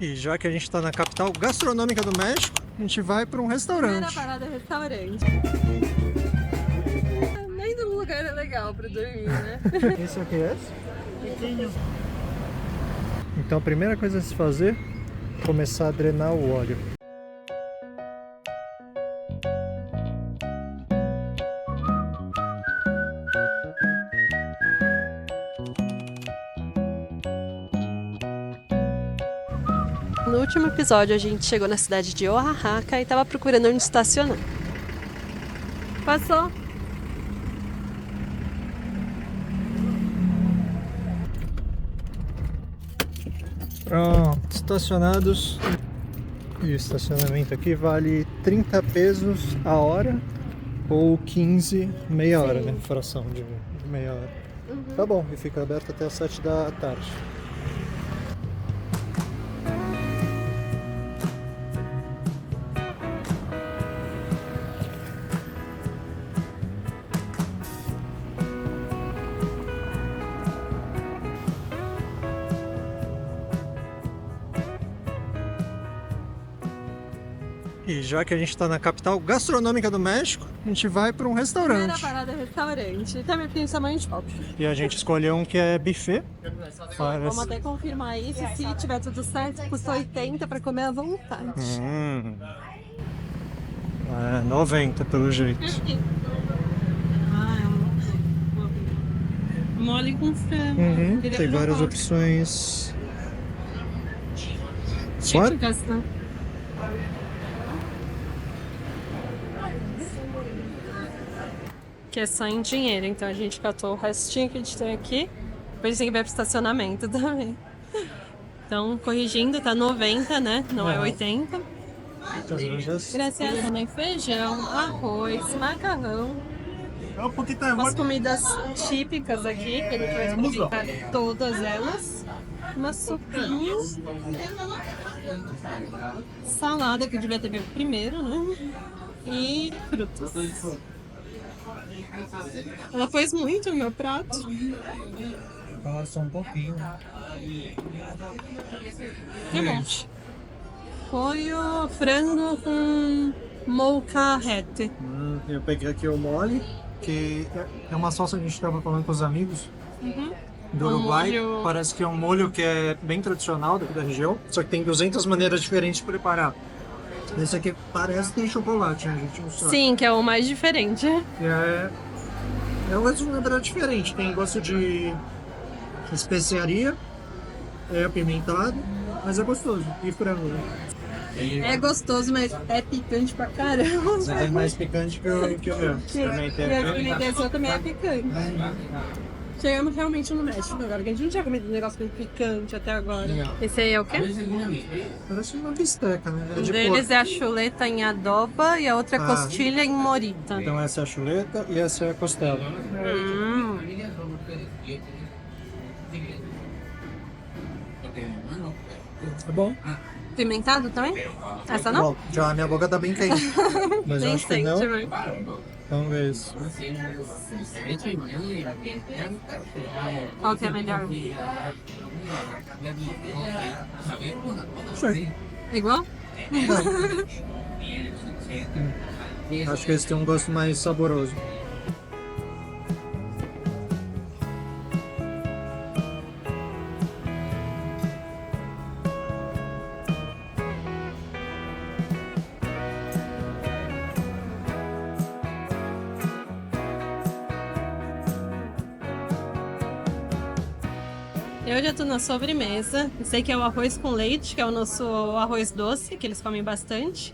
E já que a gente tá na capital gastronômica do México, a gente vai para um restaurante. Primeira parada é restaurante. Nem todo lugar é legal pra dormir, né? Esse aqui é esse? Então a primeira coisa a se fazer é começar a drenar o óleo. No último episódio a gente chegou na cidade de Oaxaca e tava procurando onde estacionar. Passou. Pronto, estacionados. E o estacionamento aqui vale 30 pesos a hora ou 15 meia hora, né? Fração de meia hora. Tá bom, e fica aberto até as 7 da tarde. E já que a gente tá na capital gastronômica do México, a gente vai para um Primeira restaurante. parada é restaurante. Também tem tamanho de copo. E a gente escolheu um que é buffet. Vamos até confirmar isso. Se tiver tudo certo, custa 80 pra comer à vontade. É 90 pelo jeito. Mole com frango. Tem várias opções. What? Típicas, né? Que é só em dinheiro, então a gente catou o restinho que a gente tem aqui. Depois a gente tem que ver pro estacionamento também. Então, corrigindo, tá 90, né? Não é 80. Graças. Tem feijão, arroz, macarrão. As comidas típicas aqui, que a gente vai explicar todas elas. Uma sopinha. Salada, que eu devia ter visto primeiro, né? E frutas. Ela fez muito o meu prato. Fala só um pouquinho. Que bom. Foi o frango com molcajete. Eu peguei aqui o mole, que é uma salsa que a gente estava falando com os amigos do Uruguai. molho. Parece que é um molho que é bem tradicional daqui da região, só que tem 200 maneiras diferentes de preparar. Esse aqui parece que tem chocolate, né? A gente não sabe. Sim, que é o mais diferente. É um gosto, na verdade, diferente. Tem gosto de especiaria, é apimentado, mas é gostoso. E frango, né? É gostoso, mas é picante pra caramba. É mais picante que o meu. Também tem. E a comida também é picante. Chegamos realmente no México agora, que a gente não tinha comido um negócio muito picante até agora. Esse aí é o quê? Parece uma bisteca, né? É Um de deles porco. é a chuleta em adoba e a outra é costilha em morita. Então essa é a chuleta e essa é a costela. Tá bom? Pimentado também? Essa não? Bom, já a minha boca tá bem quente. Mas eu Nem acho que sente, não. velho. Vamos ver isso. Qual que é melhor? Sei. Igual? Acho que esse tem um gosto mais saboroso. Eu já tô na sobremesa. Esse aqui é o arroz com leite, que é o nosso arroz doce, que eles comem bastante.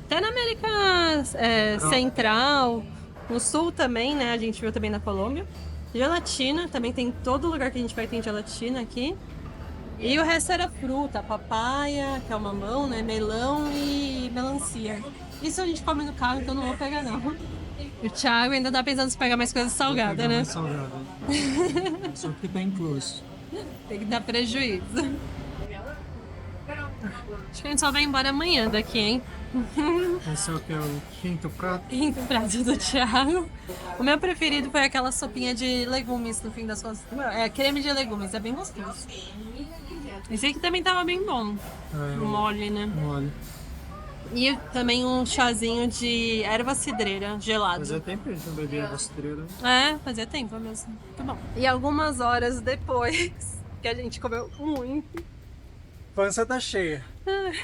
Até na América Central, no Sul também, né? A gente viu também na Colômbia. Gelatina, também tem todo lugar que a gente vai ter gelatina aqui. E o resto era fruta, papaya, que é o mamão, né? Melão e melancia. Isso a gente come no carro, então não vou pegar não. O Thiago ainda tá pensando em pegar mais coisas salgadas, né? Salgado. Só que tá incluso. Tem que dar prejuízo. Acho que a gente só vai embora amanhã daqui, hein? Esse é o teu quinto prato. Quinto prato do Thiago. O meu preferido foi aquela sopinha de legumes no fim das contas. É creme de legumes, é bem gostoso. Esse aqui também tava bem bom. O mole, né? Mole. E também um chazinho de erva cidreira gelado. Fazia tempo que a gente não bebia erva cidreira. Fazia tempo mesmo. Muito bom. E algumas horas depois, que a gente comeu muito, Pança tá cheia.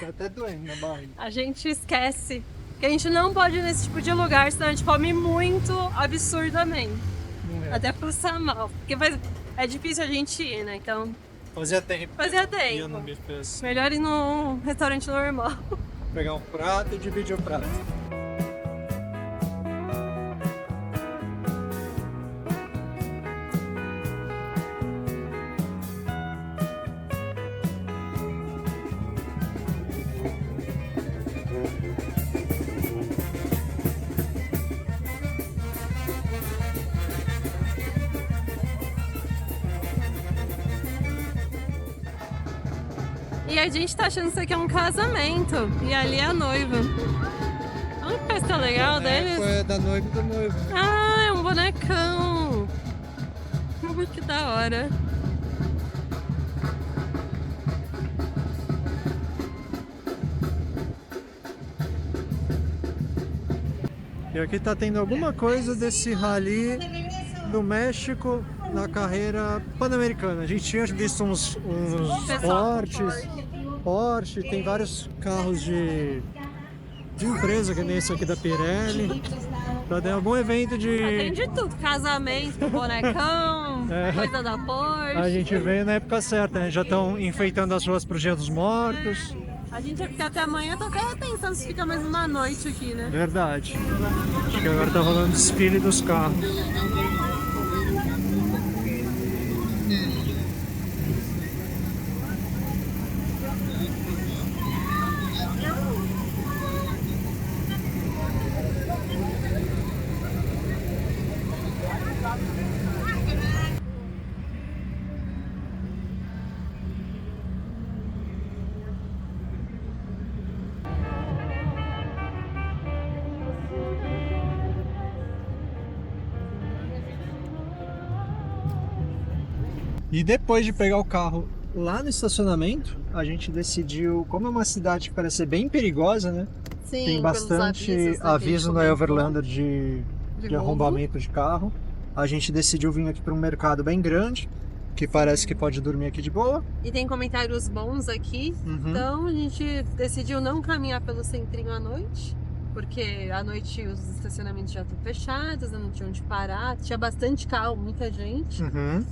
Tá até doendo na barriga. a gente esquece que a gente não pode ir nesse tipo de lugar, senão a gente come muito absurdamente. Até passar mal. Porque é difícil a gente ir, né? Então, Fazia tempo. fazia Ia tempo. no buffet. Melhor ir num restaurante normal. Pegar um prato e dividir o prato. E a gente tá achando que isso aqui é um casamento. E ali é a noiva. Olha que festa legal deles. É da noiva e do noivo. Ah, é um bonecão. Que da hora. E aqui tá tendo alguma coisa desse rally do México na carreira pan-americana. A gente tinha visto uns Pessoal, Porsche, tem vários carros de empresa, que nem esse aqui da Pirelli. Tá tendo algum evento Tem de... de tudo. Casamento, bonecão, coisa da Porsche. A gente veio na época certa, né? Já estão enfeitando as ruas pro Dia dos Mortos. A gente vai ficar até amanhã, tô até pensando se fica mais uma noite aqui, né? Verdade. Acho que agora tá rolando desfile dos carros. E depois de pegar o carro lá no estacionamento, a gente decidiu, como é uma cidade que parece ser bem perigosa, né? Sim, Tem bastante aviso no Overlander de arrombamento de carro. A gente decidiu vir aqui para um mercado bem grande, que parece que pode dormir aqui de boa. E tem comentários bons aqui. Então a gente decidiu não caminhar pelo centrinho à noite, porque à noite os estacionamentos já estão fechados, não tinha onde parar, tinha bastante carro, muita gente.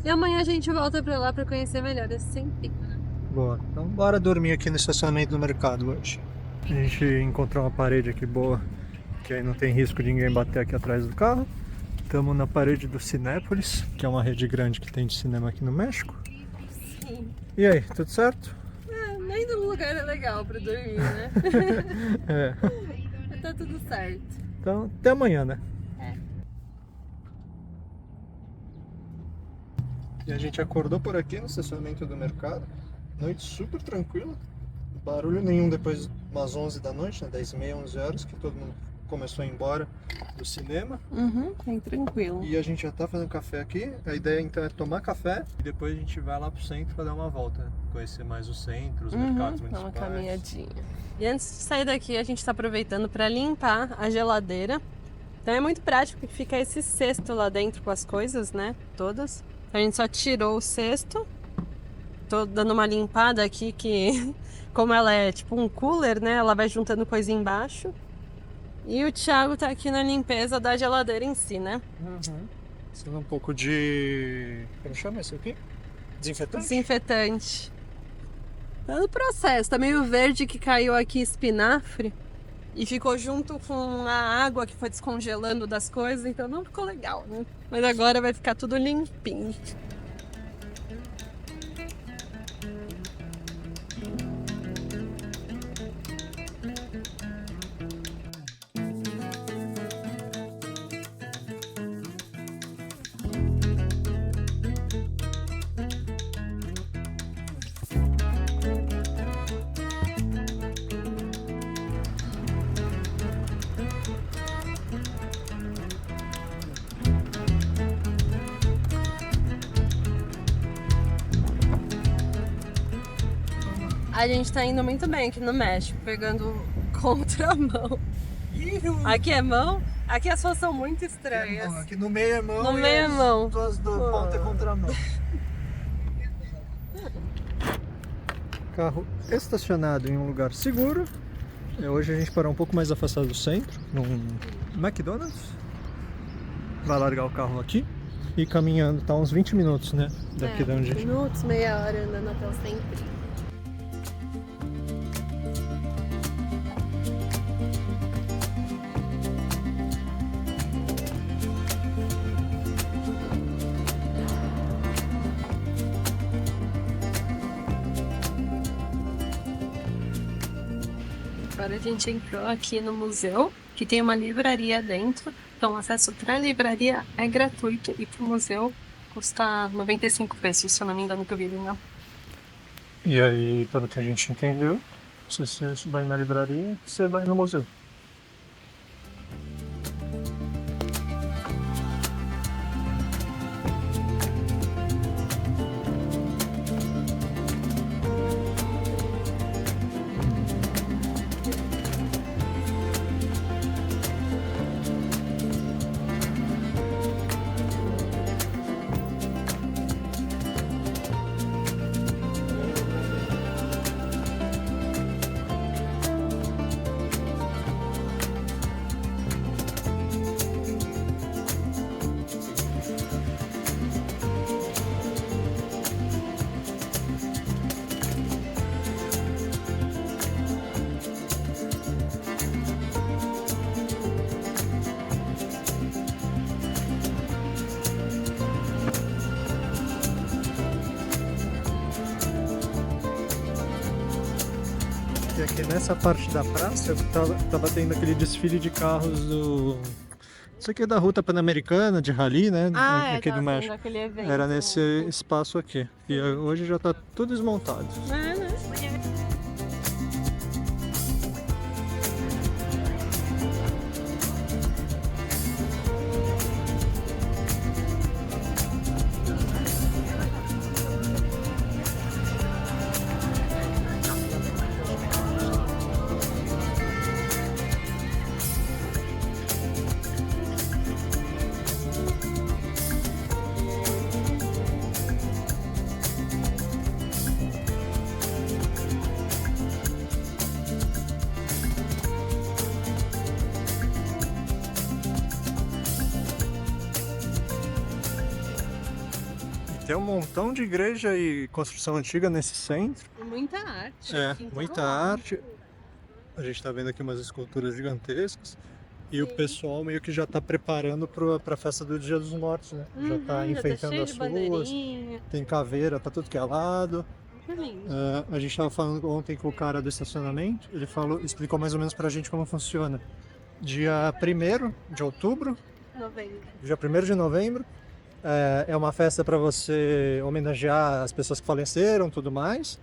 E amanhã a gente volta pra lá pra conhecer melhor esse centrinho, né? Boa. Então bora dormir aqui no estacionamento do mercado hoje. A gente encontrou uma parede aqui boa, que aí não tem risco de ninguém bater aqui atrás do carro. Estamos na parede do Cinépolis, que é uma rede grande que tem de cinema aqui no México. Sim. E aí, tudo certo? Nem todo lugar é legal pra dormir, né? É. Mas tá tudo certo. Então, até amanhã, né? E a gente acordou por aqui no estacionamento do mercado. Noite super tranquila. Barulho nenhum depois umas 11 da noite, né? 10h30, 11 horas, que todo mundo começou a ir embora do cinema. Bem tranquilo. E a gente já tá fazendo café aqui. A ideia então é tomar café e depois a gente vai lá pro centro para dar uma volta, né? Conhecer mais o centro, os mercados Dar uma municipais. caminhadinha. E antes de sair daqui, a gente tá aproveitando para limpar a geladeira. Então é muito prático que fica esse cesto lá dentro com as coisas, né? Todas. Então a gente só tirou o cesto. Tô dando uma limpada aqui que, como ela é tipo um cooler, né? Ela vai juntando coisa embaixo. E o Thiago tá aqui na limpeza da geladeira em si, né? Sendo um pouco de... Como chama isso aqui? Desinfetante? Desinfetante. Tá no processo. Tá meio verde que caiu aqui espinafre. E ficou junto com a água que foi descongelando das coisas. Então não ficou legal, né? Mas agora vai ficar tudo limpinho. A gente tá indo muito bem aqui no México, pegando contramão. Aqui é mão, aqui as ruas são muito estranhas. Aqui no meio é mão. No meio é mão. Duas do ponta é contramão. Carro estacionado em um lugar seguro. Hoje a gente parou um pouco mais afastado do centro, num McDonald's. Vai largar o carro aqui e caminhando, tá uns 20 minutos, né? Daqui de onde a gente... minutos, meia hora andando até o centro. Agora a gente entrou aqui no museu, que tem uma livraria dentro. Então o acesso para a livraria é gratuito e para o museu custa 95 pesos, se eu não me engano, que eu vi, né? E aí, pelo que a gente entendeu, se você vai na livraria, você vai no museu. E aqui nessa parte da praça tava tendo aquele desfile de carros do... Isso aqui é da Ruta Pan-Americana, de rally, né? Aqui do México. Evento, Era nesse espaço aqui. E hoje já tá tudo desmontado. É, né? Tem um montão de igreja e construção antiga nesse centro. E muita arte. É, aqui em todo muita lado. arte. A gente tá vendo aqui umas esculturas gigantescas. E o pessoal meio que já tá preparando pra festa do Dia dos Mortos, né? Já tá enfeitando cheio as de ruas. bandeirinha. Tem caveira pra tudo que é lado. Muito lindo. A gente tava falando ontem com o cara do estacionamento. Ele explicou mais ou menos pra gente como funciona. Dia 1º de outubro, Novembro. dia 1º de novembro. É uma festa para você homenagear as pessoas que faleceram, tudo mais.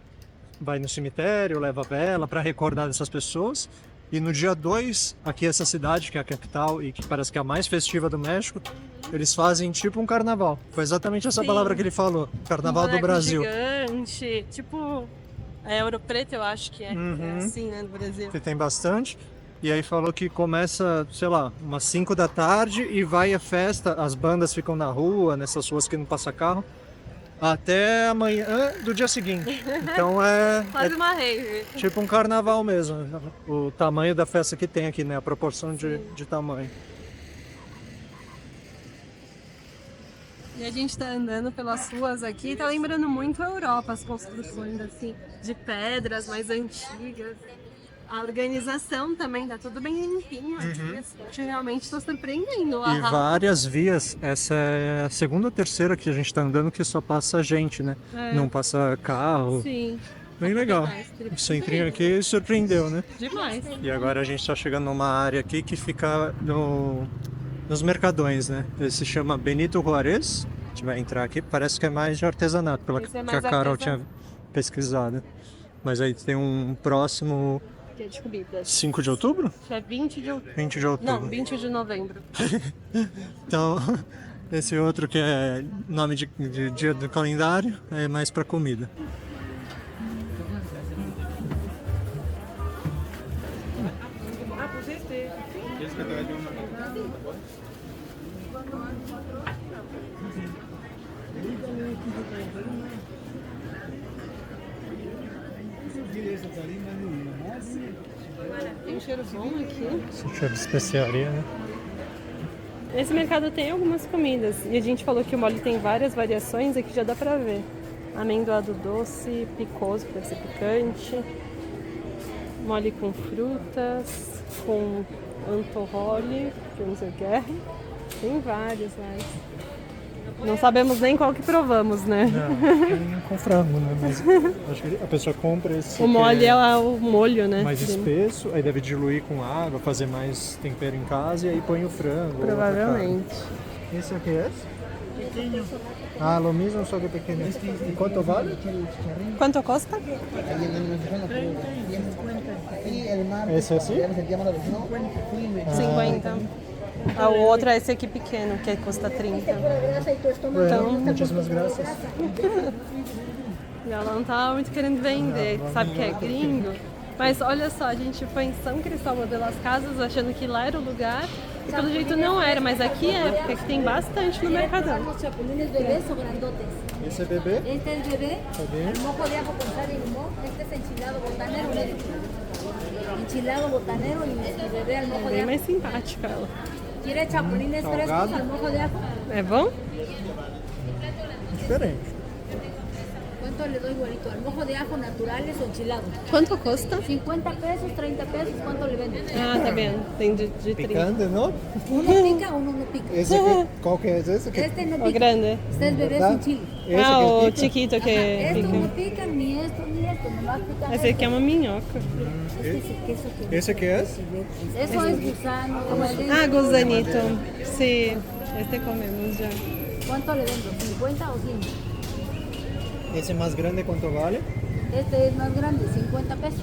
Vai no cemitério, leva vela para recordar dessas pessoas. E no dia 2, aqui essa cidade, que é a capital e que parece que é a mais festiva do México, eles fazem tipo um carnaval. Foi exatamente essa Sim. palavra que ele falou, carnaval do Boneco Brasil. Gigante, tipo Ouro Preto, eu acho que é. Uhum. É assim, né, no Brasil. Que tem bastante. E aí falou que começa, sei lá, umas 5 da tarde e vai a festa, as bandas ficam na rua, nessas ruas que não passa carro, até amanhã do dia seguinte. Então Quase uma rave. tipo um carnaval mesmo, o tamanho da festa que tem aqui, né? A proporção de tamanho. E a gente tá andando pelas ruas aqui, tá lembrando muito a Europa, as construções assim, de pedras mais antigas. A organização também, tá tudo bem limpinho aqui, assim, eu realmente tô surpreendendo. E várias vias, essa é a segunda ou terceira que a gente tá andando que só passa gente, né? É. Não passa carro. Sim. Bem legal. Demais, O centrinho aqui surpreendeu, né? Demais. E agora a gente tá chegando numa área aqui que fica nos Mercadões, né? Ele se chama Benito Juárez. A gente vai entrar aqui, parece que é mais de artesanato, pela Esse é que mais a Carol artesanato. tinha pesquisado. Mas aí tem um próximo Que é de comidas. 5 de outubro? Isso é 20 de outubro. 20 de outubro. Não, 20 de novembro. Então, esse outro que é nome de dia do calendário é mais para comida. Tem um cheiro bom aqui. Esse cheiro de especiaria, né? Esse mercado tem algumas comidas. E a gente falou que o molho tem várias variações, aqui já dá pra ver. Amendoado doce, picoso, que deve ser picante. Mole com frutas, com antorrole, que eu não sei o que é. Tem vários, mas... Não sabemos nem qual que provamos, né? Não, tem com frango, né? Mas acho que a pessoa compra esse O mole é o molho, né? mais espesso, aí deve diluir com água, fazer mais tempero em casa e aí põe o frango. ou outra Provavelmente. carne. Esse aqui é esse? Pequeno. Ah, lo mismo, só que pequeno. E quanto vale? Quanto custa? Esse assim? 50. Ah, o outro é esse aqui pequeno, que custa 30. Bueno, muitíssimas graças. Ela não tá muito querendo vender, sabe que é gringo. Mas olha só, a gente foi em São Cristóbal de las Casas achando que lá era o lugar. E pelo jeito não era, mas aqui é, porque aqui tem bastante no Mercadão. Los chapulines bebés o grandotes. Esse é bebê? Este es bebé, Tá bem. el mojo de ajo con sal y limón. Este es enchilado botanero. Miren. Enchilado botanero y bebé al mojo de Bem ajo. mais simpática ela. ¿Quiere chapulines frescos al mojo de ajo? É bom? Diferente. ¿Cuánto le doy, güerito? ¿Al mojo de ajo naturales o enchilados? Quanto custa? 50 pesos, 30 pesos, ¿cuánto le venden? Ah, tá vendo. Tem de 30. Picante, não? Uno pica, uno no pica. Esse aqui, qual que é esse aqui? Este no O pica. grande. Este es bebé ¿Verdad? sin chile. Esse Ah, que o pica? chiquito que Estos no pica. pican ni esto, nomás pican Esse aqui é uma minhoca. Este es el queso que... Esse aqui é? Eso es gusano. Ah, gusanito. Sim, este comemos já. ¿Cuánto le vendo? ¿50 o 100? Esse mais grande, quanto vale? Este es más grande, 50 pesos.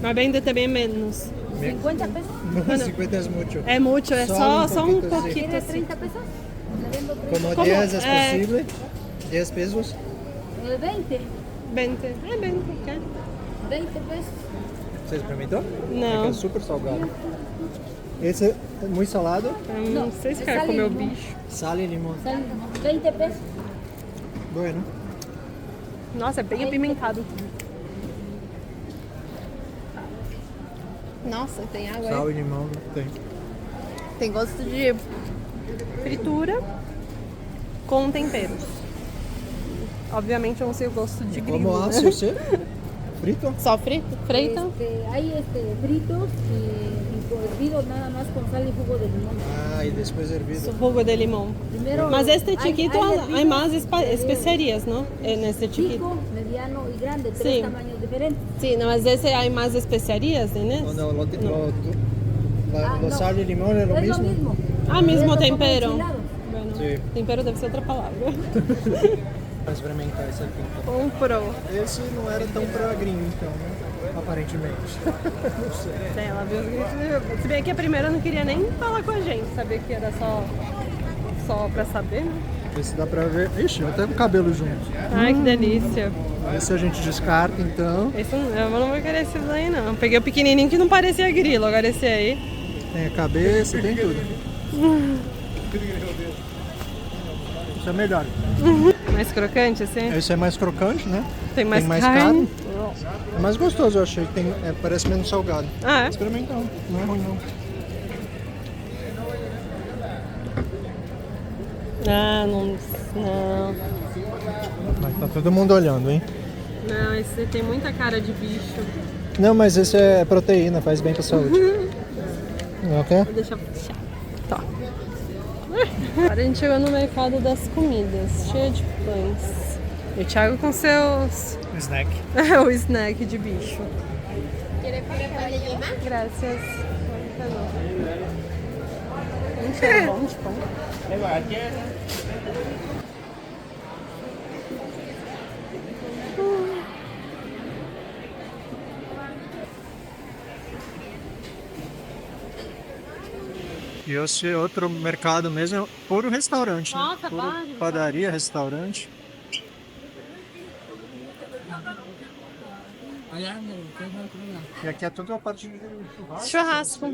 Mas vende também menos. 50 pesos. No, 50 é muito. É muito, é só um pouquinho, pouquinho ¿Quieres assim. 30 pesos? Le vendo 30. Como Como? 10 é É. possível? 10 pesos? 20. 20. É bem pequeno. 20 pesos. Você experimentou? Não. É que é super salgado. Esse é muito salado? Eu não sei se o cara sal e comeu limão. bicho. Sal e limão. Sale 20 pesos. Bueno. Nossa, é bem apimentado. Nossa, tem água Sal aí. e limão tem. Tem gosto de fritura com temperos. Obviamente eu não sei o gosto de Como gringo, hace né? você? Frito? Só frito? Frito? Hay fritos y hervidos nada más con sal y jugo de limón. Ah, e depois hervido. Jugo de limão. Primero, Mas este hay chiquito hervidos, hay más especiarias, ¿no? En este chiquito. chico, mediano y grande, tres Sí. tamaños diferentes. Sí, no, mas esse hay más especiarias, né? Ou não, Ah, lo no. sal e limão é o Es lo mesmo? mismo. Ah, mismo Es como tempero. enchilado. Bueno, Sim. tempero deve ser outra palavra. Vou experimentar esse aqui então. Comprou. Esse não era tão pra gringo, então, né? Aparentemente. Não sei. É, ela viu os gritos. Se bem que a primeira não queria nem falar com a gente, sabia que era só pra saber, né? Esse dá pra ver. Ixi, até com o cabelo junto. Ai, que delícia. Esse a gente descarta, então. Esse, eu não vou querer esse daí, não. Peguei o pequenininho que não parecia grilo, agora esse aí. Tem a cabeça, tem tudo. Esse é melhor. Mais crocante, assim. Esse é mais crocante, né? Tem mais, mais carne. É mais gostoso, eu achei. Tem, parece menos salgado. Ah, é? Experimenta um, não é ruim não. Ah, não. Mas tá todo mundo olhando, hein? Não, esse tem muita cara de bicho. Não, mas esse é proteína, faz bem pra saúde. Não quer? Vou deixar puxar. Tá. Agora a gente chegou no mercado das comidas, cheio de pães. E o Thiago com seus. Snack. o snack de bicho. Graças. Um cheiro bom de pão. E esse outro mercado mesmo é puro restaurante, né? Nossa, Puro vários, padaria, restaurante. E aqui é tudo a parte de Churrasco.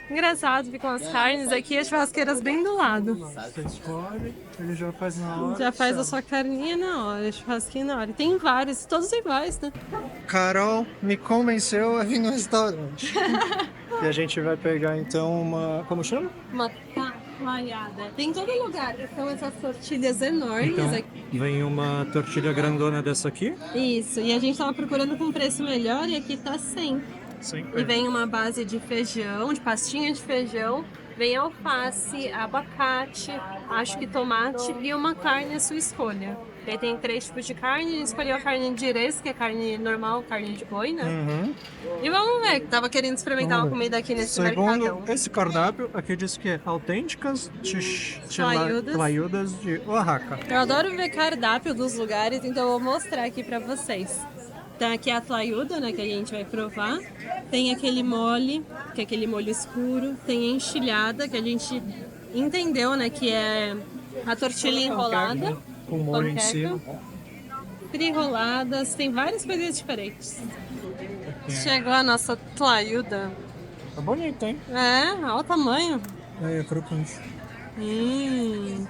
Engraçado, ficam as carnes aqui e as churrasqueiras bem do lado. Você escolhe, ele já faz na hora. Já faz a sua carninha na hora, churrasquinho na hora. Tem vários, todos iguais, né? Carol me convenceu a vir no restaurante. E a gente vai pegar então uma. Como chama? Uma taquaiada. Tem em todo lugar. São essas tortilhas enormes Então, aqui. vem uma tortilha grandona dessa aqui. Isso, e a gente tava procurando com um preço melhor e aqui tá 100. E vem uma base de feijão, de pastinha de feijão, vem alface, abacate, acho que tomate e uma carne à sua escolha. E aí tem 3 tipos de carne, a gente escolheu a carne de res, que é carne normal, carne de boi, né? Uhum. E vamos ver, que tava querendo experimentar uma comida aqui nesse mercadão. Segundo esse cardápio, aqui diz que é autênticas Tlayudas. tlayudas de Oaxaca. Eu adoro ver cardápio dos lugares, então eu vou mostrar aqui pra vocês. Então aqui é a tlayuda, né, que a gente vai provar. Tem aquele mole, que é aquele molho escuro. Tem a enchilhada, que a gente entendeu, né, que é a tortilha enrolada. Com molho em panqueca. cima. Enroladas, tem várias coisas diferentes. Chegou a nossa tlayuda. Tá bonito, hein? É, olha o tamanho. É crocante. Lindo.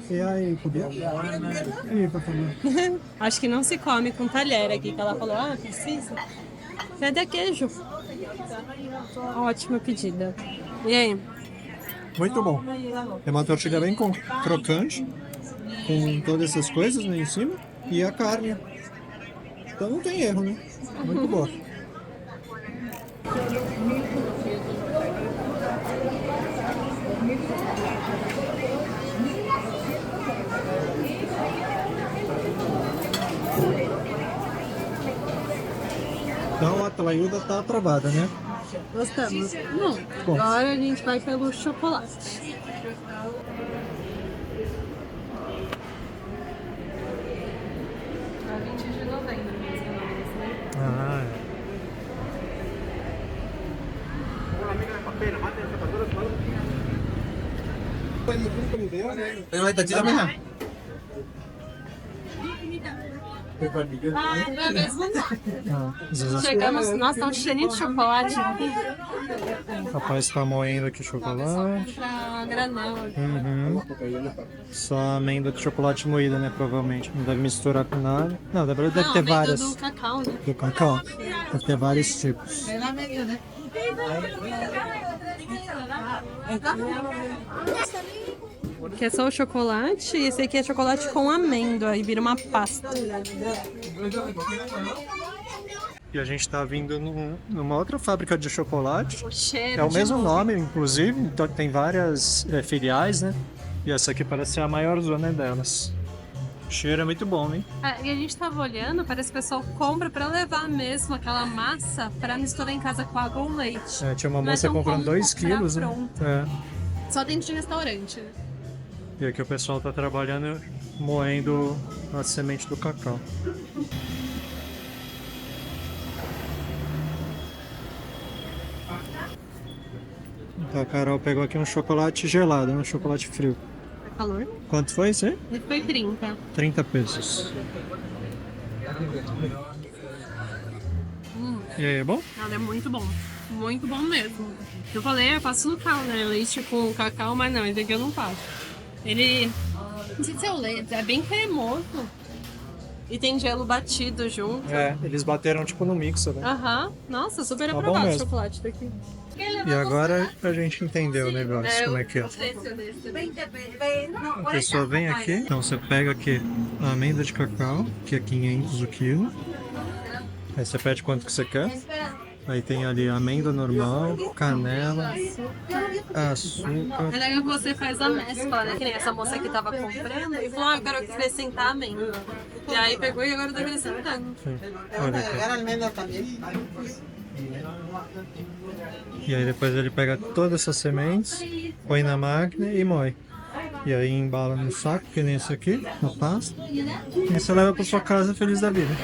E aí, podia? E por favor. Acho que não se come com talher aqui, que ela falou, precisa. Cadê queijo? Ótima pedida. E aí? Muito bom. É uma tortilha bem crocante, com todas essas coisas, né, em cima, e a carne. Então não tem erro, né? Muito boa. Então a tlayuda tá aprovada, né? Gostamos. Bom, Bom. agora a gente vai pelo chocolate. A 20 de novembro, né? Ah, Chegamos, nossa, tá um cheirinho de chocolate aqui. o rapaz tá moendo aqui chocolate. Pra granel. Uhum. Só amêndoa de chocolate moída, né? Provavelmente. Não deve misturar com nada. Não, deve ter amêndoa várias. do cacau, né? Do cacau. Deve ter vários tipos. Que é só o chocolate e esse aqui é chocolate com amêndoa e vira uma pasta. E a gente tá vindo numa outra fábrica de chocolate. O cheiro É o de mesmo novo. nome, inclusive. Então tem várias filiais, né? E essa aqui parece ser a maior zona delas. O cheiro é muito bom, hein? E a gente tava olhando, parece que o pessoal compra pra levar mesmo aquela massa pra misturar em casa com água ou leite. É, tinha uma Não é moça tão comprando comum 2 comprar quilos, né? pronto. É. Só dentro de restaurante. E aqui o pessoal tá trabalhando moendo a semente do cacau. Então a Carol pegou aqui um chocolate gelado, um chocolate frio. É calor? Quanto foi isso aí? Ele foi 30. 30 pesos. E aí, é bom? Ela é muito bom. Muito bom mesmo. Eu falei, eu passo no carro, né? Leite com cacau, mas não, esse aqui eu não faço. Ele. Não sei se é o leite, é bem cremoso. E tem gelo batido junto. É, eles bateram tipo no mixer, né? Aham. Nossa, super bom aprovado o mesmo. chocolate daqui. E agora a gente entendeu o negócio, como é que é. A pessoa vem aqui, então você pega aqui a amêndoa de cacau, que é 500 o quilo. Aí você pede quanto que você quer. Aí tem ali amêndoa normal, canela, açúcar. É legal que você faz a mescla, né? Que nem essa moça que tava comprando e falou, eu quero acrescentar amêndoa. E aí pegou e agora tá acrescentando. Sim. Olha aqui. E aí depois ele pega todas essas sementes, põe na máquina e moe. E aí embala no saco, que nem esse aqui, na pasta. E você leva pra sua casa feliz da vida.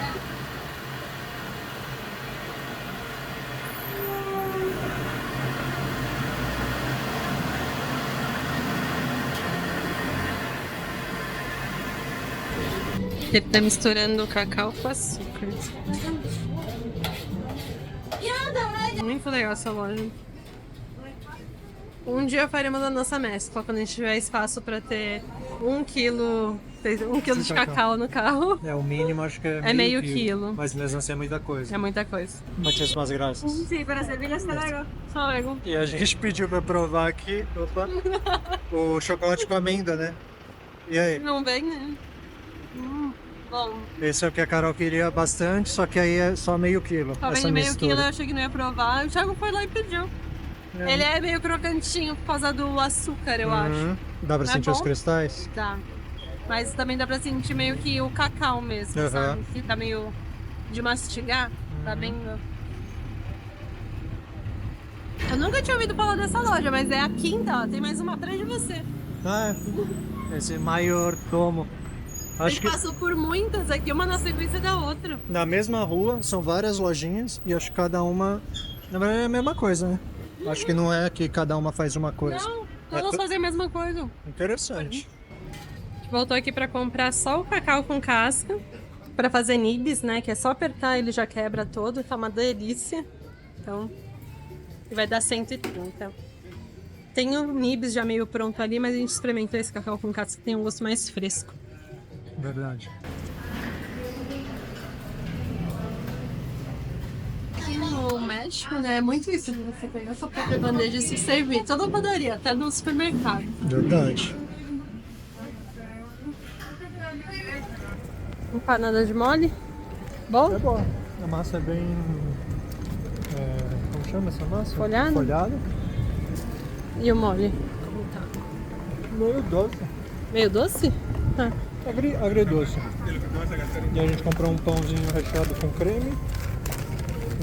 Ele tá misturando o cacau com açúcar. Muito legal essa loja. Um dia faremos a nossa mescla, quando a gente tiver espaço pra ter 1 quilo de cacau no carro. É, o mínimo acho que É meio quilo. Mas mesmo assim é muita coisa. É muita coisa. Muitíssimas graças. Sim, para servir hasta luego. Hasta luego. E a gente pediu pra provar aqui, opa, o chocolate com amêndoa, né? E aí? Não vem, né? Bom, Esse é o que a Carol queria bastante, só que aí é só meio quilo. só essa vem meio mistura. quilo, eu achei que não ia provar. O Thiago foi lá e pediu. Ele é meio crocantinho por causa do açúcar, eu acho. Dá pra Não é sentir os bom? cristais? Dá. Mas também dá pra sentir meio que o cacau mesmo, Aham. sabe? Que tá meio de mastigar. Tá bem... Eu nunca tinha ouvido falar dessa loja, mas é a quinta, ó. Tem mais uma atrás de você. Ah, é. Esse maior tomo. A Acho gente que passou por muitas aqui, uma na sequência da outra. na mesma rua são várias lojinhas e acho que cada uma, na verdade, é a mesma coisa, né? Acho que não é que cada uma faz uma coisa. Não, todas fazem a mesma coisa. Interessante. A gente voltou aqui pra comprar só o cacau com casca. Pra fazer nibs, né? Que é só apertar, ele já quebra todo. Tá uma delícia. Então, e vai dar 130. Tem o nibs já meio pronto ali, mas a gente experimentou esse cacau com casca que tem um gosto mais fresco. Verdade. Aqui no México, né, é muito isso de você pegar sua própria bandeja e se servir. Toda padaria, até no supermercado. Verdade. Empanada de mole. Bom? É bom. A massa é bem... como chama essa massa? Folhada? Folhada. E o mole? Como tá? Meio doce. Meio doce? Tá. Agridoce. E a gente comprou um pãozinho recheado com creme.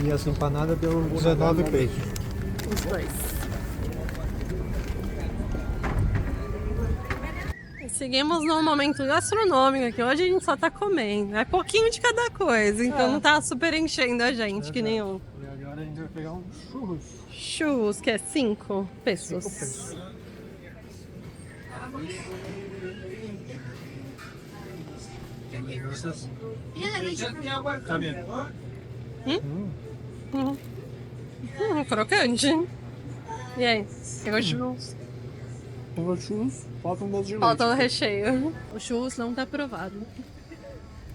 E essa empanada deu 19 pesos. Os dois. Seguimos num momento gastronômico aqui. Hoje a gente só tá comendo. É pouquinho de cada coisa, então não tá super enchendo a gente, que nenhum. E agora a gente vai pegar um churros. Churros, que é 5 pesos. 5 pesos. Tá bem. Crocante. E aí? Pegou churros? O churros, falta um doce de leite. Falta o recheio. O churros não tá aprovado.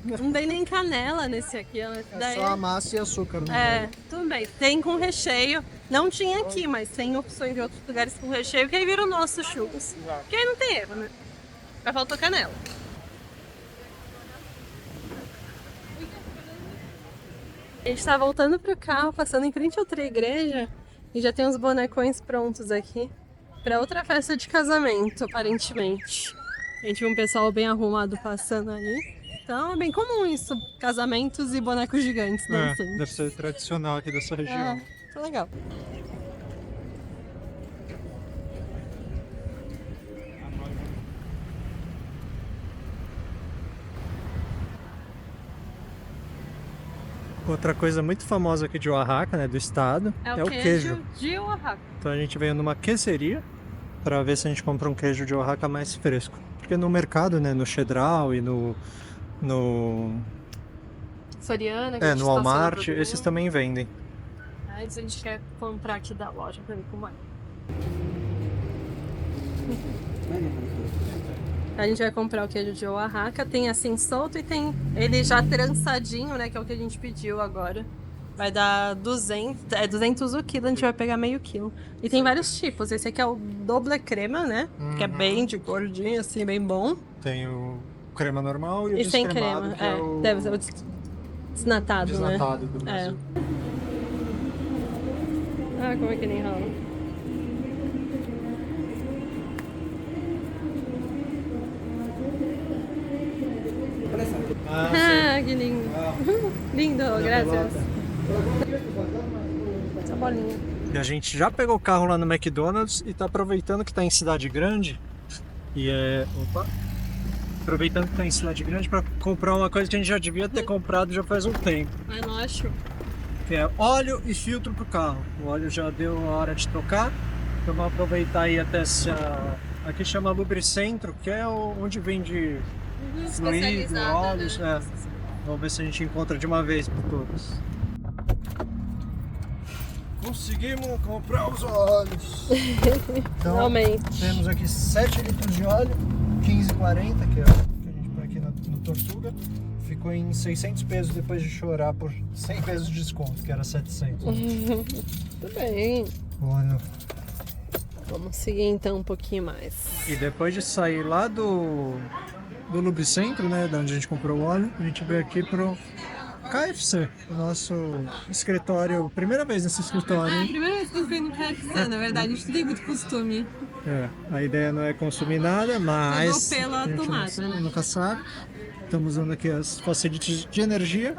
Não tem nem canela nesse aqui. Ó. É só a massa e açúcar, né? É, tudo bem. Tem com recheio. Não tinha aqui, mas tem opções de outros lugares com recheio, que aí vira o nosso churros. Que aí não tem erro, né? Mas faltou canela. A gente tá voltando pro carro, passando em frente a outra igreja, e já tem uns bonecões prontos aqui pra outra festa de casamento, aparentemente. A gente viu um pessoal bem arrumado passando ali. Então é bem comum isso, casamentos e bonecos gigantes dançando. Deve ser tradicional aqui dessa região. Tá legal. Outra coisa muito famosa aqui de Oaxaca, né, do estado, É o queijo de Oaxaca. Então a gente veio numa queseria para ver se a gente compra um queijo de Oaxaca mais fresco. Porque no mercado, né, no Chedraui e no Soriana, que a gente no tá Walmart, falando. esses também vendem. Aí a gente quer comprar aqui da loja pra ver como é. A gente vai comprar o queijo de Oaxaca, tem assim solto e tem ele já trançadinho, né, que é o que a gente pediu agora. Vai dar 200 o quilo, a gente vai pegar meio quilo. E tem vários tipos, esse aqui é o doble crema, né, que é bem de gordinho, assim, bem bom. Tem o crema normal e o E sem descremado, crema, que é o deve ser o desnatado, desnatado né? do Brasil. Ah, como é que nem rola? Ah, que lindo. Lindo, graças. Essa bolinha. E a gente já pegou o carro lá no McDonald's e tá aproveitando que tá em cidade grande. Aproveitando que tá em cidade grande para comprar uma coisa que a gente já devia ter comprado já faz um tempo. Mas não acho. Que é óleo e filtro pro carro. O óleo já deu a hora de trocar. Então vamos aproveitar aí até essa... Aqui chama Lubricentro, que é onde vende fluido, óleos, Vamos ver se a gente encontra de uma vez por todas. Conseguimos comprar os óleos. Então, Finalmente. temos aqui 7 litros de óleo, 15,40, que é o que a gente põe aqui no Tortuga. Ficou em 600 pesos depois de chorar por 100 pesos de desconto, que era 700. Tudo bem. Olha. Vamos seguir então um pouquinho mais. E depois de sair lá do Lubricentro, né, da onde a gente comprou o óleo, a gente veio aqui pro KFC, o nosso escritório, primeira vez nesse escritório, hein? Primeira vez que eu fui no KFC, na verdade, a gente tem muito costume. A ideia não é consumir nada, mas Pela a gente tomada, né? nunca sabe. Estamos usando aqui as facilities de energia.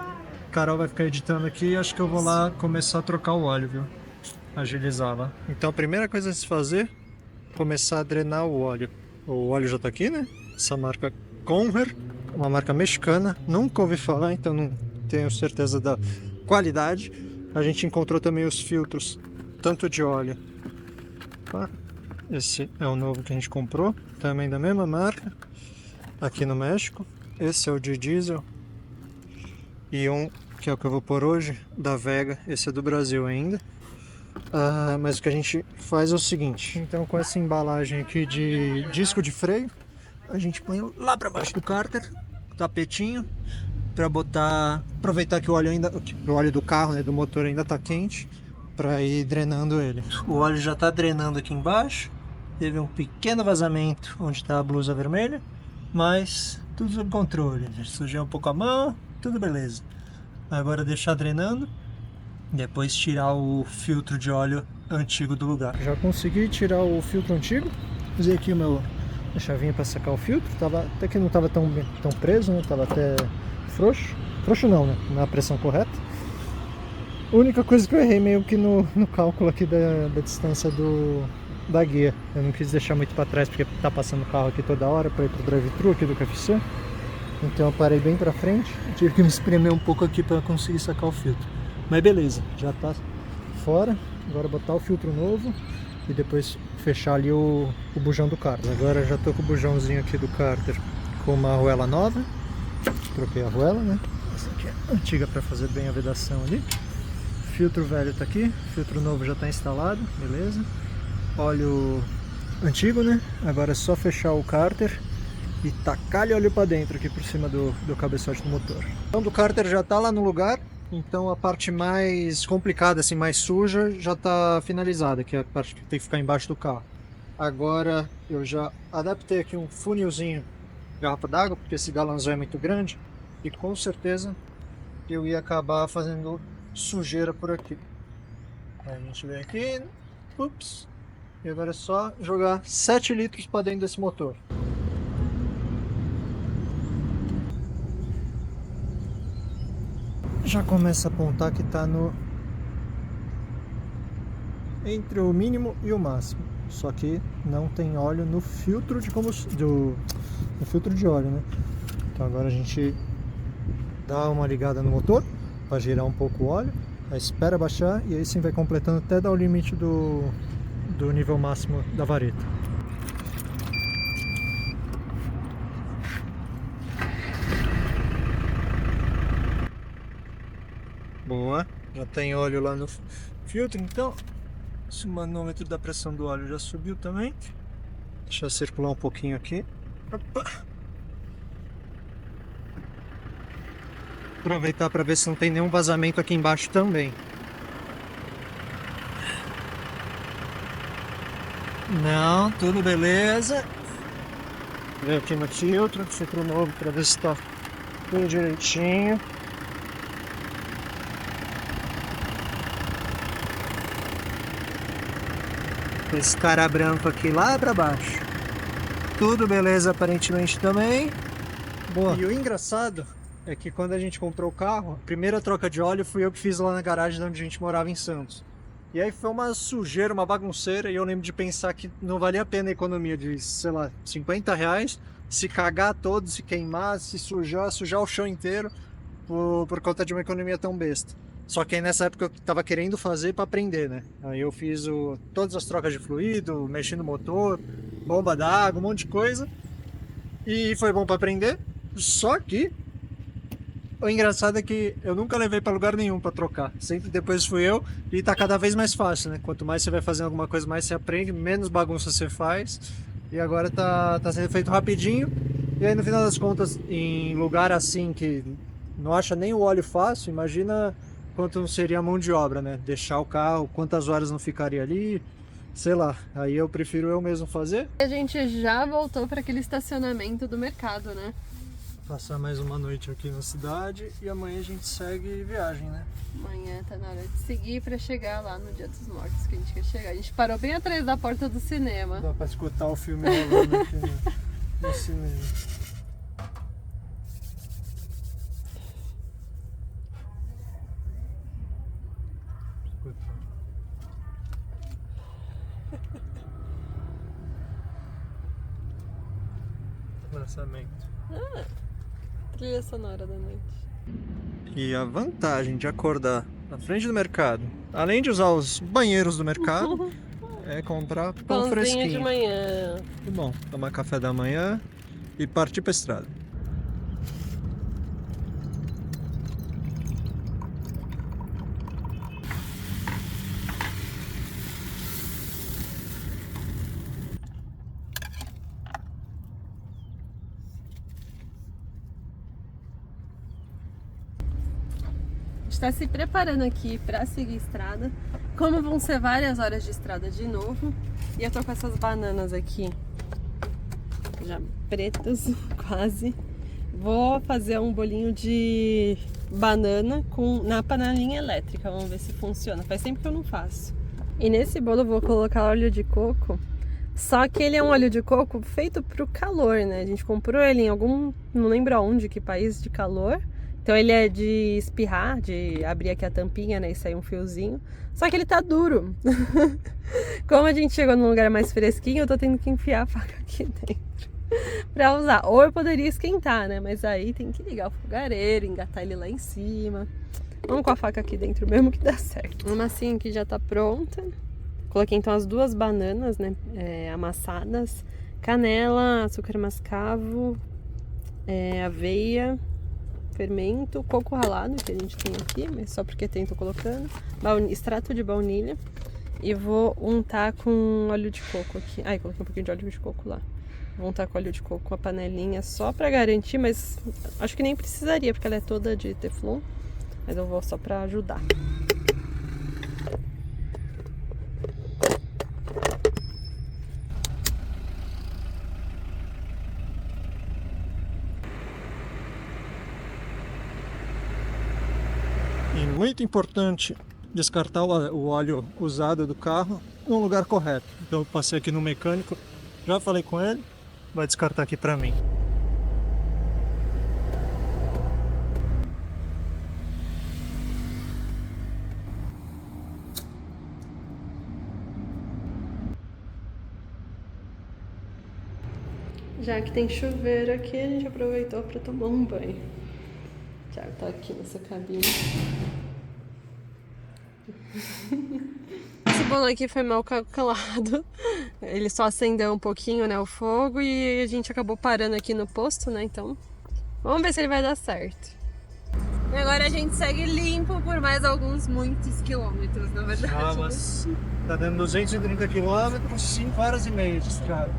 Carol vai ficar editando aqui e acho que eu vou lá começar a trocar o óleo, viu? Agilizar lá. Então a primeira coisa a se fazer é começar a drenar o óleo. O óleo já tá aqui, né? Essa marca Conher, uma marca mexicana. Nunca ouvi falar, então não tenho certeza da qualidade. A gente encontrou também os filtros, tanto de óleo. Esse é o novo que a gente comprou, também da mesma marca, aqui no México. Esse é o de diesel. E um que é o que eu vou pôr hoje, da Vega. Esse é do Brasil ainda. Mas o que a gente faz é o seguinte. Então, com essa embalagem aqui de disco de freio, a gente põe lá para baixo do cárter, tapetinho, para aproveitar que o óleo do carro, né, do motor ainda tá quente, para ir drenando ele. O óleo já tá drenando aqui embaixo. Teve um pequeno vazamento onde está a blusa vermelha, mas tudo sob controle. Sujei um pouco a mão, tudo beleza. Agora deixar drenando, depois tirar o filtro de óleo antigo do lugar. Já consegui tirar o filtro antigo. Usei aqui a chavinha para secar o filtro. Até que não estava tão preso, né? Tava até frouxo. Frouxo não, né? Na pressão correta. A única coisa que eu errei meio que no cálculo aqui da distância da guia. Eu não quis deixar muito para trás porque tá passando o carro aqui toda hora para ir pro drive-thru aqui do KFC. Então eu parei bem para frente. Tive que me espremer um pouco aqui para conseguir sacar o filtro. Mas beleza, já tá fora. Agora botar o filtro novo e depois fechar ali o bujão do cárter. Agora já tô com o bujãozinho aqui do cárter com uma arruela nova. Troquei a arruela, né? Essa aqui é antiga para fazer bem a vedação ali. Filtro velho tá aqui, filtro novo já tá instalado, beleza. Óleo antigo, né? Agora é só fechar o cárter e tacar-lhe óleo para dentro aqui por cima do cabeçote do motor. Então do cárter já tá lá no lugar. Então a parte mais complicada, assim, mais suja, já está finalizada, que é a parte que tem que ficar embaixo do carro. Agora eu já adaptei aqui um funilzinho, garrafa d'água, porque esse galãozão é muito grande e com certeza eu ia acabar fazendo sujeira por aqui. Aí a gente vem aqui, ups, e agora é só jogar 7 litros para dentro desse motor. Já começa a apontar que está entre o mínimo e o máximo, só que não tem óleo no filtro de combustível, no filtro de óleo, né? Então agora a gente dá uma ligada no motor para girar um pouco o óleo, aí espera baixar e aí sim vai completando até dar o limite do nível máximo da vareta. Boa, já tem óleo lá no filtro, então esse manômetro da pressão do óleo já subiu também. Deixa eu circular um pouquinho aqui. Opa. Aproveitar para ver se não tem nenhum vazamento aqui embaixo também. Não, tudo beleza. Vem aqui no filtro novo para ver se está tudo direitinho. Esse cara branco aqui lá para baixo. Tudo beleza aparentemente também. Boa. E o engraçado é que quando a gente comprou o carro, a primeira troca de óleo fui eu que fiz lá na garagem onde a gente morava em Santos. E aí foi uma sujeira, uma bagunceira, e eu lembro de pensar que não valia a pena a economia de, sei lá, R$50, se cagar todo, se queimar, se sujar o chão inteiro, por conta de uma economia tão besta. Só que aí nessa época eu tava querendo fazer para aprender, né? Aí eu fiz todas as trocas de fluido, mexi no motor, bomba d'água, um monte de coisa. E foi bom para aprender. Só que o engraçado é que eu nunca levei pra lugar nenhum pra trocar. Sempre depois fui eu e tá cada vez mais fácil, né? Quanto mais você vai fazendo alguma coisa, mais você aprende, menos bagunça você faz. E agora tá sendo feito rapidinho. E aí no final das contas, em lugar assim que não acha nem o óleo fácil, imagina quanto seria a mão de obra, né? Deixar o carro, quantas horas não ficaria ali, sei lá. Aí eu prefiro eu mesmo fazer. A gente já voltou para aquele estacionamento do mercado, né? Passar mais uma noite aqui na cidade e amanhã a gente segue viagem, né? Amanhã tá na hora de seguir para chegar lá no Dia dos Mortos que a gente quer chegar. A gente parou bem atrás da porta do cinema. Dá pra escutar o filme rolando aqui no cinema. Lançamento. Trilha sonora da noite. E a vantagem de acordar na frente do mercado, além de usar os banheiros do mercado, é comprar pão Pãozinho fresquinho. de manhã. Muito bom, tomar café da manhã e partir pra estrada. Está se preparando aqui para seguir estrada. Como vão ser várias horas de estrada de novo. E eu tô com essas bananas aqui, já pretas, quase. Vou fazer um bolinho de banana na panelinha elétrica. Vamos ver se funciona. Faz tempo que eu não faço. E nesse bolo eu vou colocar óleo de coco. Só que ele é um óleo de coco feito pro calor, né? A gente comprou ele em algum, não lembro aonde, que país de calor. Então ele é de espirrar, de abrir aqui a tampinha, né, e sair um fiozinho. Só que ele tá duro. Como a gente chegou num lugar mais fresquinho, eu tô tendo que enfiar a faca aqui dentro pra usar. Ou eu poderia esquentar, né, mas aí tem que ligar o fogareiro, engatar ele lá em cima. Vamos com a faca aqui dentro mesmo que dá certo. A massinha aqui já tá pronta. Coloquei então as 2 bananas, né, amassadas. Canela, açúcar mascavo, aveia, fermento, coco ralado que a gente tem aqui, mas só porque tem, tô colocando, extrato de baunilha, e vou untar com óleo de coco aqui. Ai, coloquei um pouquinho de óleo de coco lá. Vou untar com óleo de coco a panelinha só pra garantir, mas acho que nem precisaria porque ela é toda de teflon, mas eu vou só pra ajudar. E muito importante descartar o óleo usado do carro no lugar correto. Então eu passei aqui no mecânico, já falei com ele, vai descartar aqui pra mim. Já que tem chuveiro aqui, a gente aproveitou para tomar um banho. O Thiago tá aqui nessa cabine. Esse bolo aqui foi mal calculado. Ele só acendeu um pouquinho, né, o fogo, e a gente acabou parando aqui no posto, né, então vamos ver se ele vai dar certo. E agora a gente segue limpo por mais muitos quilômetros, na verdade. Ah, mas tá dando 230 quilômetros, 5 horas e meia de estrada.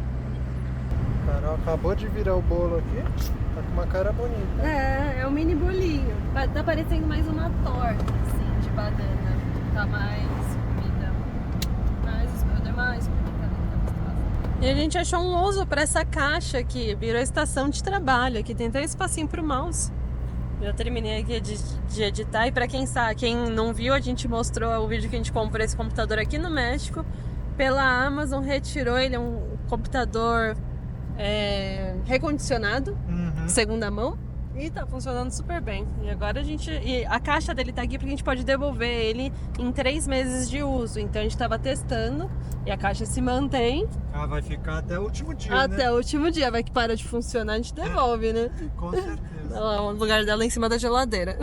Carol acabou de virar o bolo aqui, tá com uma cara bonita. É um mini bolinho. Tá parecendo mais uma torta, assim, de banana. Tá mais comida. Mais comida. E a gente achou um uso pra essa caixa aqui. Virou estação de trabalho. Aqui tem até espacinho pro mouse. Já terminei aqui de editar. E pra quem sabe, quem não viu, a gente mostrou o vídeo que a gente comprou esse computador aqui no México. Pela Amazon, retirou. Ele é um computador recondicionado, segunda mão, e tá funcionando super bem. E agora a caixa dele tá aqui porque a gente pode devolver ele em 3 meses de uso. Então a gente tava testando e a caixa se mantém. Ah, vai ficar até o último dia, até né? o último dia. Vai que para de funcionar, a gente devolve, né? Com certeza. Olha lá, o lugar dela é em cima da geladeira.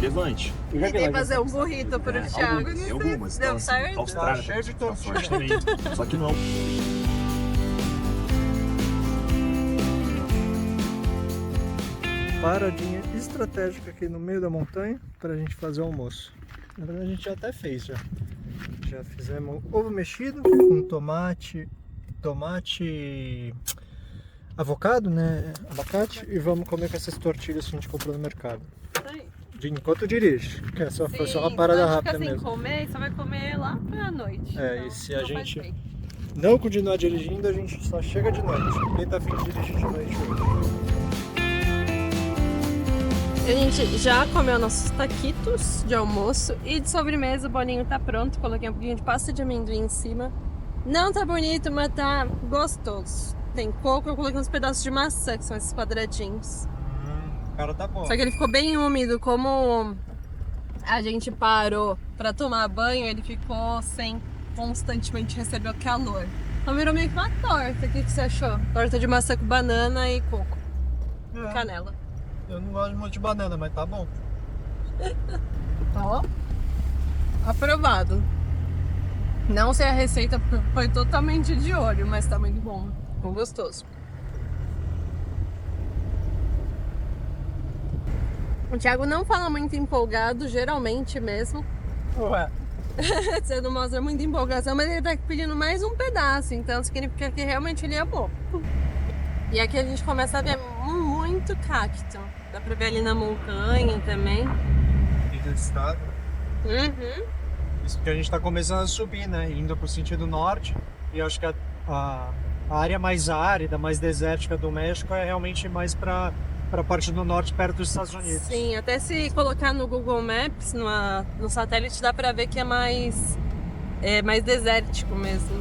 Levante. Tentei fazer um burrito pro Thiago. Algumas, tem algumas. Deu Então, assim, certo? Austrália Tá cheio de tá forte também. Só que não é Paradinha estratégica aqui no meio da montanha pra gente fazer o almoço. Na verdade a gente já até fez já. Já fizemos ovo mexido com tomate, avocado, né? Abacate, e vamos comer com essas tortilhas que a gente comprou no mercado. Aí. Enquanto dirige, que foi só uma Sim, parada só rápida fica sem mesmo. comer, só vai comer lá pra noite. É, Então, e se a não faz gente bem. não continuar dirigindo, a gente só chega de noite. Quem tá afim de dirigir de noite hoje? A gente já comeu nossos taquitos de almoço e de sobremesa o bolinho tá pronto. Coloquei um pouquinho de pasta de amendoim em cima. Não tá bonito, mas tá gostoso. Tem coco, eu coloquei uns pedaços de maçã, que são esses quadradinhos. O cara tá bom. Só que ele ficou bem úmido, como a gente parou pra tomar banho, ele ficou sem constantemente receber o calor. Então virou meio que uma torta. O que você achou? Torta de maçã com banana e coco. É, Canela. eu não gosto muito de banana, mas tá bom. Ó, aprovado. Não sei a receita, porque foi totalmente de olho, mas tá muito bom. Ficou gostoso. O Thiago não fala muito empolgado, geralmente mesmo. Ué, Você não mostra muita empolgação, mas ele tá pedindo mais um pedaço, então significa que realmente ele é bom. E aqui a gente começa a ver muito cacto. Dá pra ver ali na montanha também. ilha de estado. Uhum. Isso porque a gente tá começando a subir, né? Indo pro sentido norte. E eu acho que a área mais árida, mais desértica do México é realmente mais pra parte do norte, perto dos Estados Unidos. Sim, até se colocar no Google Maps, no satélite, dá pra ver que é mais desértico mesmo.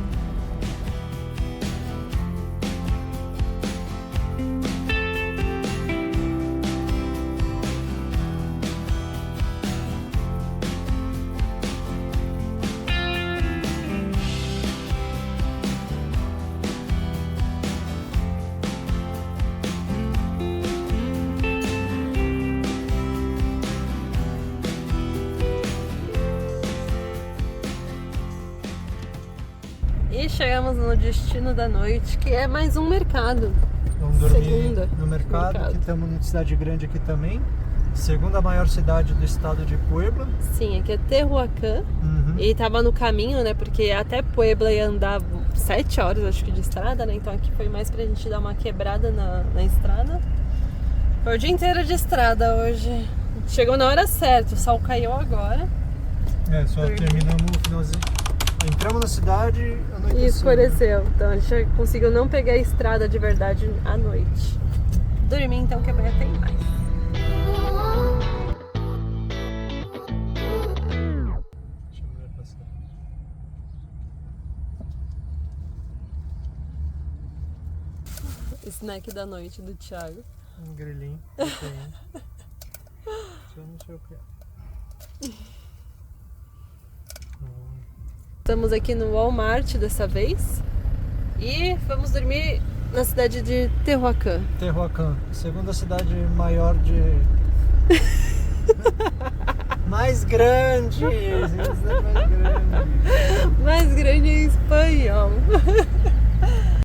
E chegamos no destino da noite, que é mais um mercado. Vamos dormir Segunda. no mercado, que estamos numa cidade grande aqui também. Segunda maior cidade do estado de Puebla. Sim, aqui é Tehuacán. Uhum. E tava no caminho, né? Porque até Puebla ia andar 7 horas, acho que, de estrada, né? Então aqui foi mais pra gente dar uma quebrada na estrada. Foi o dia inteiro de estrada hoje. Chegou na hora certa, o sol caiu agora. É, só terminamos o finalzinho. Entramos na cidade, anoiteceu. E escureceu. Então a gente conseguiu não pegar a estrada de verdade à noite. Dormir então, que amanhã tem mais. Deixa eu ver passar. Snack da noite do Thiago. Um grilinho. Deixa eu não sei o que é. Estamos aqui no Walmart dessa vez. E vamos dormir na cidade de Tehuacán. Tehuacán, segunda cidade maior de... mais grande! Mais grande! Mais grande em espanhol.